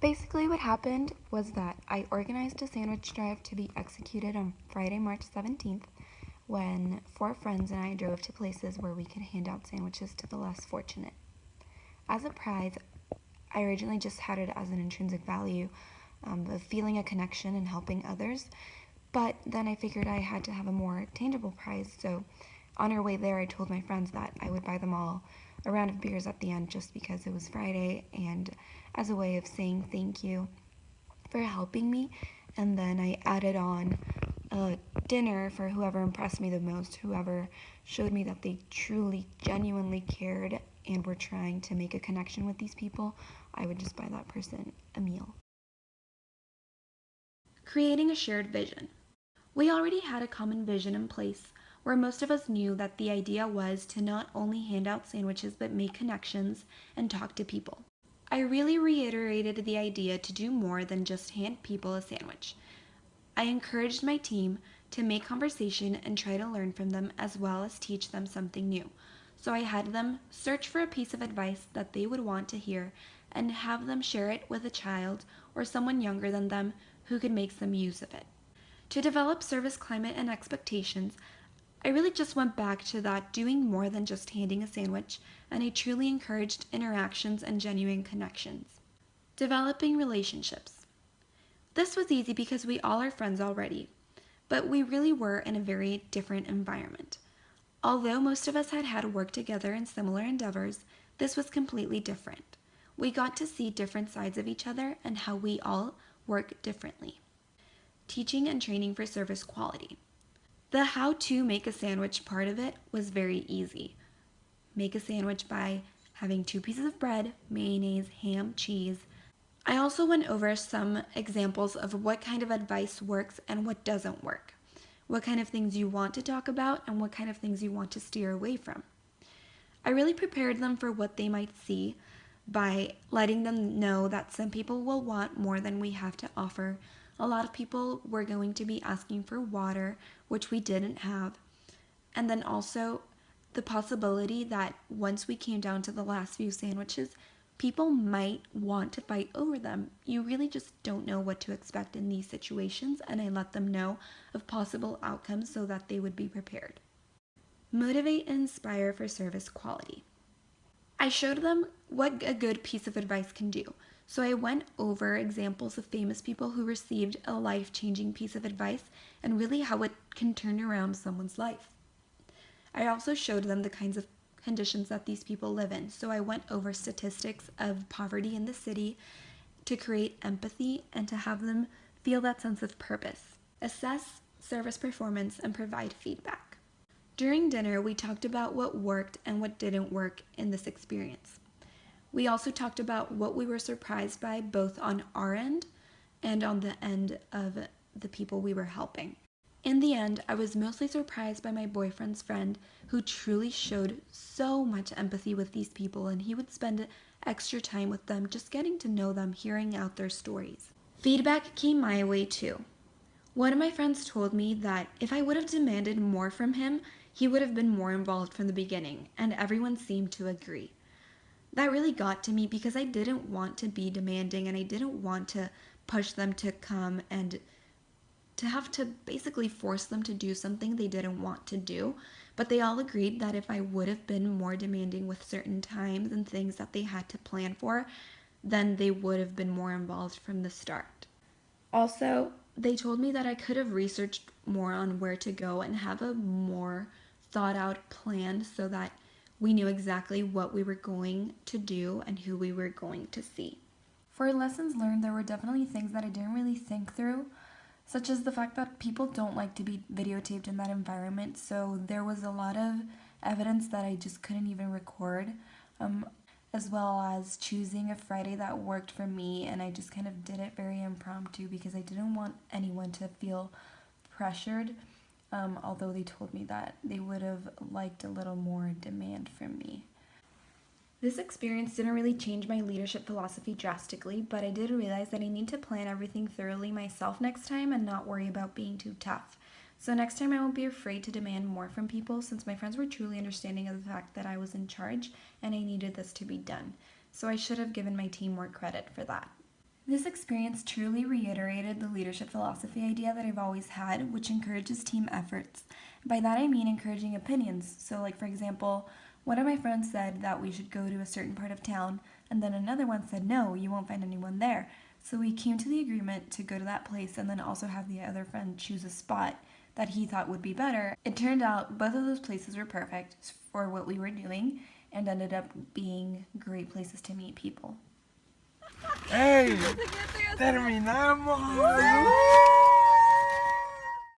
Basically, what happened was that I organized a sandwich drive to be executed on Friday, March 17th, when 4 friends and I drove to places where we could hand out sandwiches to the less fortunate. As a prize, I originally just had it as an intrinsic value of feeling a connection and helping others, but then I figured I had to have a more tangible prize, so on our way there, I told my friends that I would buy them all a round of beers at the end just because it was Friday and as a way of saying thank you for helping me. And then I added on a dinner for whoever impressed me the most, whoever showed me that they truly, genuinely cared and were trying to make a connection with these people. I would just buy that person a meal. Creating a shared vision. We already had a common vision in place where most of us knew that the idea was to not only hand out sandwiches but make connections and talk to people. I really reiterated the idea to do more than just hand people a sandwich. I encouraged my team to make conversation and try to learn from them as well as teach them something new. So I had them search for a piece of advice that they would want to hear and have them share it with a child or someone younger than them who could make some use of it. To develop service climate and expectations, I really just went back to that doing more than just handing a sandwich, and I truly encouraged interactions and genuine connections. Developing relationships. This was easy because we all are friends already, but we really were in a very different environment. Although most of us had had worked together in similar endeavors, this was completely different. We got to see different sides of each other and how we all work differently. Teaching and training for service quality. The how to make a sandwich part of it was very easy. Make a sandwich by having 2 pieces of bread, mayonnaise, ham, cheese. I also went over some examples of what kind of advice works and what doesn't work, what kind of things you want to talk about and what kind of things you want to steer away from. I really prepared them for what they might see by letting them know that some people will want more than we have to offer. A lot of people were going to be asking for water, which we didn't have. And then also the possibility that once we came down to the last few sandwiches, people might want to fight over them. You really just don't know what to expect in these situations, and I let them know of possible outcomes so that they would be prepared. Motivate and inspire for service quality. I showed them what a good piece of advice can do. So I went over examples of famous people who received a life-changing piece of advice and really how it can turn around someone's life. I also showed them the kinds of conditions that these people live in. So I went over statistics of poverty in the city to create empathy and to have them feel that sense of purpose. Assess service performance and provide feedback. During dinner, we talked about what worked and what didn't work in this experience. We also talked about what we were surprised by both on our end and on the end of the people we were helping. In the end, I was mostly surprised by my boyfriend's friend who truly showed so much empathy with these people, and he would spend extra time with them just getting to know them, hearing out their stories. Feedback came my way too. One of my friends told me that if I would have demanded more from him, he would have been more involved from the beginning, and everyone seemed to agree. That really got to me because I didn't want to be demanding and I didn't want to push them to come and to have to basically force them to do something they didn't want to do. But they all agreed that if I would have been more demanding with certain times and things that they had to plan for, then they would have been more involved from the start. Also, they told me that I could have researched more on where to go and have a more thought out plan so that we knew exactly what we were going to do and who we were going to see. For lessons learned, there were definitely things that I didn't really think through, such as the fact that people don't like to be videotaped in that environment, so there was a lot of evidence that I just couldn't even record, as well as choosing a Friday that worked for me, and I just kind of did it very impromptu because I didn't want anyone to feel pressured. Although they told me that they would have liked a little more demand from me. This experience didn't really change my leadership philosophy drastically, but I did realize that I need to plan everything thoroughly myself next time and not worry about being too tough. So next time I won't be afraid to demand more from people since my friends were truly understanding of the fact that I was in charge and I needed this to be done. So I should have given my team more credit for that. This experience truly reiterated the leadership philosophy idea that I've always had, which encourages team efforts. By that I mean encouraging opinions. So, like, for example, one of my friends said that we should go to a certain part of town, and then another one said, no, you won't find anyone there. So we came to the agreement to go to that place and then also have the other friend choose a spot that he thought would be better. It turned out both of those places were perfect for what we were doing and ended up being great places to meet people. ¡Ey! ¡Terminamos!